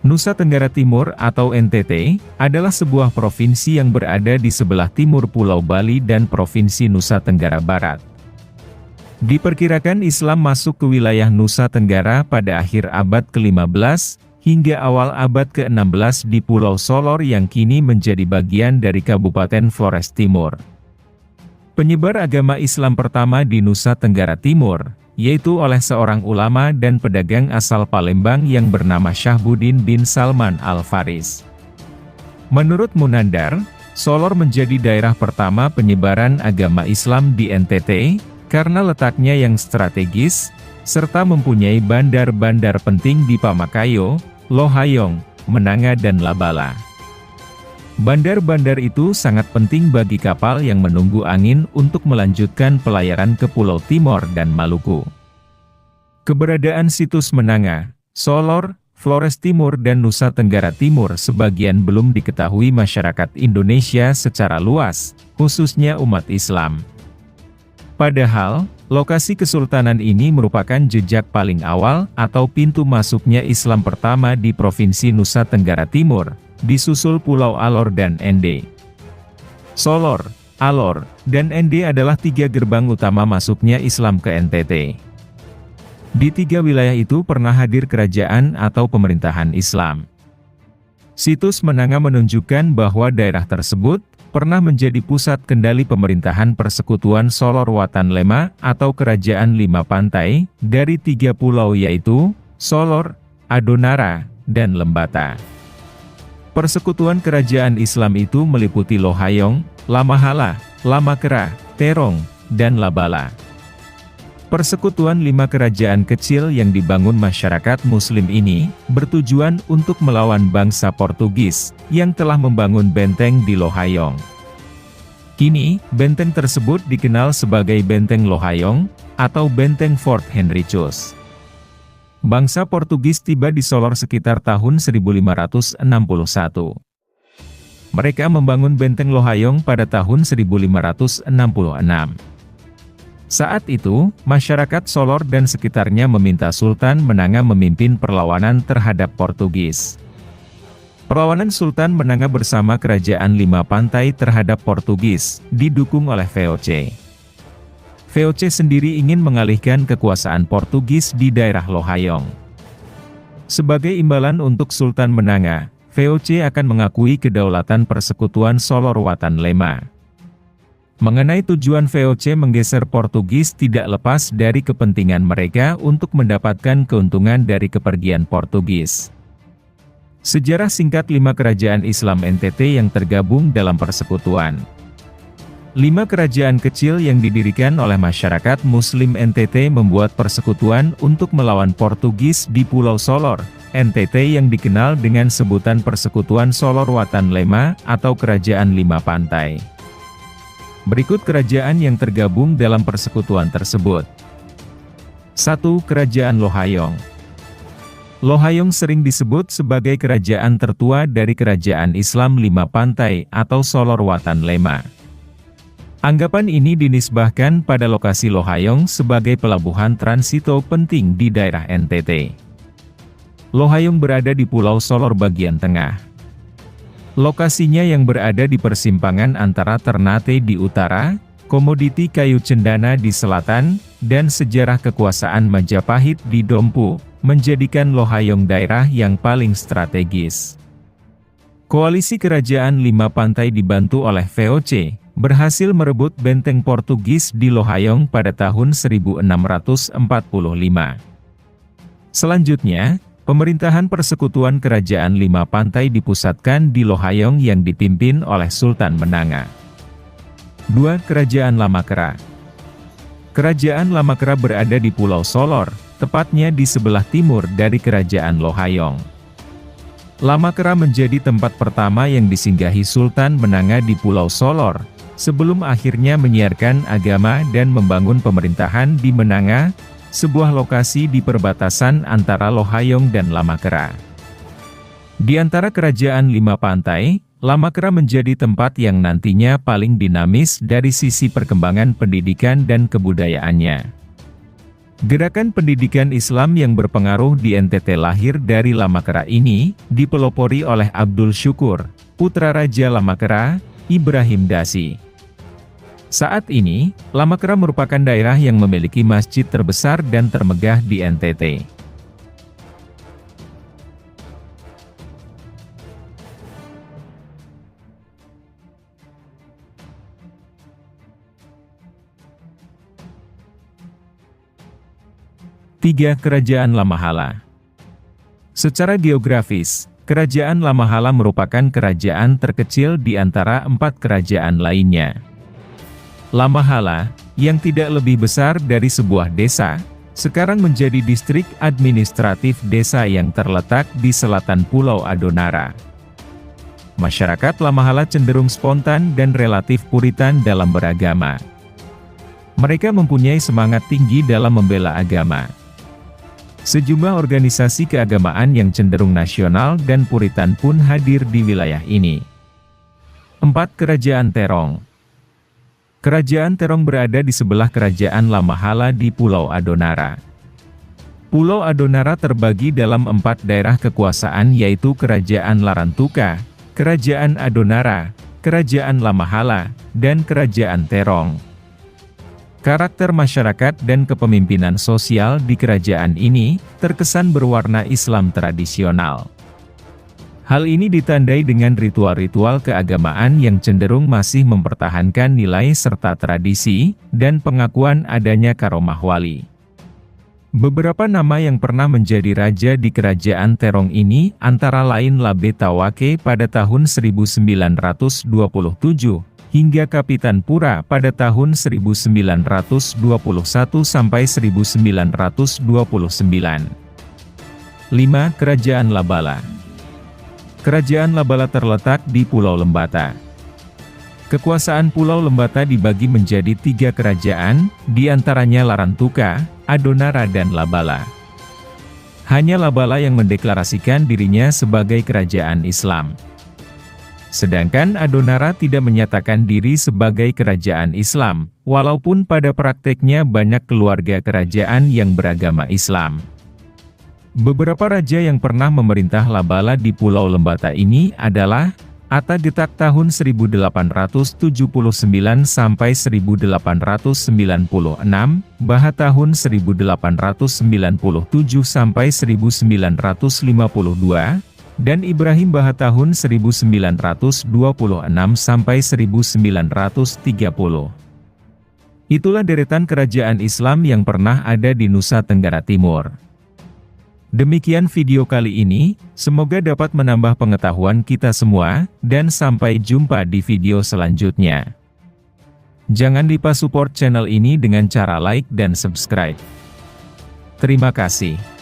Nusa Tenggara Timur atau NTT, adalah sebuah provinsi yang berada di sebelah timur Pulau Bali dan Provinsi Nusa Tenggara Barat. Diperkirakan Islam masuk ke wilayah Nusa Tenggara pada akhir abad ke-15, hingga awal abad ke-16 di Pulau Solor yang kini menjadi bagian dari Kabupaten Flores Timur. Penyebar agama Islam pertama di Nusa Tenggara Timur, yaitu oleh seorang ulama dan pedagang asal Palembang yang bernama Syahbudin bin Salman Al-Faris. Menurut Munandar, Solor menjadi daerah pertama penyebaran agama Islam di NTT, karena letaknya yang strategis, serta mempunyai bandar-bandar penting di Pamakayo, Lohayong, Menanga dan Labala. Bandar-bandar itu sangat penting bagi kapal yang menunggu angin untuk melanjutkan pelayaran ke Pulau Timor dan Maluku. Keberadaan situs Menanga, Solor, Flores Timur dan Nusa Tenggara Timur sebagian belum diketahui masyarakat Indonesia secara luas, khususnya umat Islam. Padahal, lokasi kesultanan ini merupakan jejak paling awal atau pintu masuknya Islam pertama di Provinsi Nusa Tenggara Timur, disusul Pulau Alor dan Ende. Solor, Alor, dan Ende adalah tiga gerbang utama masuknya Islam ke NTT. Di tiga wilayah itu pernah hadir kerajaan atau pemerintahan Islam. Situs Menanga menunjukkan bahwa daerah tersebut pernah menjadi pusat kendali pemerintahan Persekutuan Solor Watan Lema atau Kerajaan Lima Pantai, dari tiga pulau yaitu Solor, Adonara, dan Lembata. Persekutuan kerajaan Islam itu meliputi Lohayong, Lamahala, Lamakera, Terong, dan Labala. Persekutuan lima kerajaan kecil yang dibangun masyarakat Muslim ini, bertujuan untuk melawan bangsa Portugis, yang telah membangun benteng di Lohayong. Kini, benteng tersebut dikenal sebagai Benteng Lohayong, atau Benteng Fort Henricus. Bangsa Portugis tiba di Solor sekitar tahun 1561. Mereka membangun Benteng Lohayong pada tahun 1566. Saat itu, masyarakat Solor dan sekitarnya meminta Sultan Menanga memimpin perlawanan terhadap Portugis. Perlawanan Sultan Menanga bersama Kerajaan Lima Pantai terhadap Portugis, didukung oleh VOC. VOC sendiri ingin mengalihkan kekuasaan Portugis di daerah Lohayong. Sebagai imbalan untuk Sultan Menanga, VOC akan mengakui kedaulatan Persekutuan Solor Watan Lema. Mengenai tujuan VOC menggeser Portugis tidak lepas dari kepentingan mereka untuk mendapatkan keuntungan dari kepergian Portugis. Sejarah singkat lima kerajaan Islam NTT yang tergabung dalam persekutuan. Lima kerajaan kecil yang didirikan oleh masyarakat Muslim NTT membuat persekutuan untuk melawan Portugis di Pulau Solor, NTT yang dikenal dengan sebutan Persekutuan Solor Watan Lema atau Kerajaan Lima Pantai. Berikut kerajaan yang tergabung dalam persekutuan tersebut. 1. Kerajaan Lohayong. Lohayong sering disebut sebagai kerajaan tertua dari Kerajaan Islam Lima Pantai atau Solor Watan Lema. Anggapan ini dinisbahkan pada lokasi Lohayong sebagai pelabuhan transito penting di daerah NTT. Lohayong berada di Pulau Solor bagian tengah. Lokasinya yang berada di persimpangan antara Ternate di utara, komoditi kayu cendana di selatan, dan sejarah kekuasaan Majapahit di Dompu, menjadikan Lohayong daerah yang paling strategis. Koalisi Kerajaan Lima Pantai dibantu oleh VOC, berhasil merebut benteng Portugis di Lohayong pada tahun 1645. Selanjutnya, pemerintahan Persekutuan Kerajaan Lima Pantai dipusatkan di Lohayong yang dipimpin oleh Sultan Menanga. 2. Kerajaan Lamakera. Kerajaan Lamakera berada di Pulau Solor, tepatnya di sebelah timur dari Kerajaan Lohayong. Lamakera menjadi tempat pertama yang disinggahi Sultan Menanga di Pulau Solor, sebelum akhirnya menyiarkan agama dan membangun pemerintahan di Menanga, sebuah lokasi di perbatasan antara Lohayong dan Lamakera. Di antara kerajaan Lima Pantai, Lamakera menjadi tempat yang nantinya paling dinamis dari sisi perkembangan pendidikan dan kebudayaannya. Gerakan pendidikan Islam yang berpengaruh di NTT lahir dari Lamakera ini, dipelopori oleh Abdul Syukur, putra Raja Lamakera, Ibrahim Dasi. Saat ini, Lamakera merupakan daerah yang memiliki masjid terbesar dan termegah di NTT. Tiga Kerajaan Lamahala. Secara geografis, Kerajaan Lamahala merupakan kerajaan terkecil di antara 4 kerajaan lainnya. Lamahala, yang tidak lebih besar dari sebuah desa, sekarang menjadi distrik administratif desa yang terletak di selatan Pulau Adonara. Masyarakat Lamahala cenderung spontan dan relatif puritan dalam beragama. Mereka mempunyai semangat tinggi dalam membela agama. Sejumlah organisasi keagamaan yang cenderung nasional dan puritan pun hadir di wilayah ini. 4 Kerajaan Terong. Kerajaan Terong berada di sebelah Kerajaan Lamahala di Pulau Adonara. Pulau Adonara terbagi dalam 4 daerah kekuasaan yaitu Kerajaan Larantuka, Kerajaan Adonara, Kerajaan Lamahala, dan Kerajaan Terong. Karakter masyarakat dan kepemimpinan sosial di kerajaan ini terkesan berwarna Islam tradisional. Hal ini ditandai dengan ritual-ritual keagamaan yang cenderung masih mempertahankan nilai serta tradisi, dan pengakuan adanya karomah wali. Beberapa nama yang pernah menjadi raja di kerajaan Terong ini antara lain Labe Tawake pada tahun 1927, hingga Kapitan Pura pada tahun 1921 sampai 1929. 5. Kerajaan Labala. Kerajaan Labala terletak di Pulau Lembata. Kekuasaan Pulau Lembata dibagi menjadi 3 kerajaan, di antaranya Larantuka, Adonara dan Labala. Hanya Labala yang mendeklarasikan dirinya sebagai kerajaan Islam. Sedangkan Adonara tidak menyatakan diri sebagai kerajaan Islam, walaupun pada prakteknya banyak keluarga kerajaan yang beragama Islam. Beberapa raja yang pernah memerintah Labala di Pulau Lembata ini adalah Atta Getak tahun 1879 sampai 1896, Baha tahun 1897 sampai 1952, dan Ibrahim Baha tahun 1926 sampai 1930. Itulah deretan kerajaan Islam yang pernah ada di Nusa Tenggara Timur. Demikian video kali ini, semoga dapat menambah pengetahuan kita semua, dan sampai jumpa di video selanjutnya. Jangan lupa support channel ini dengan cara like dan subscribe. Terima kasih.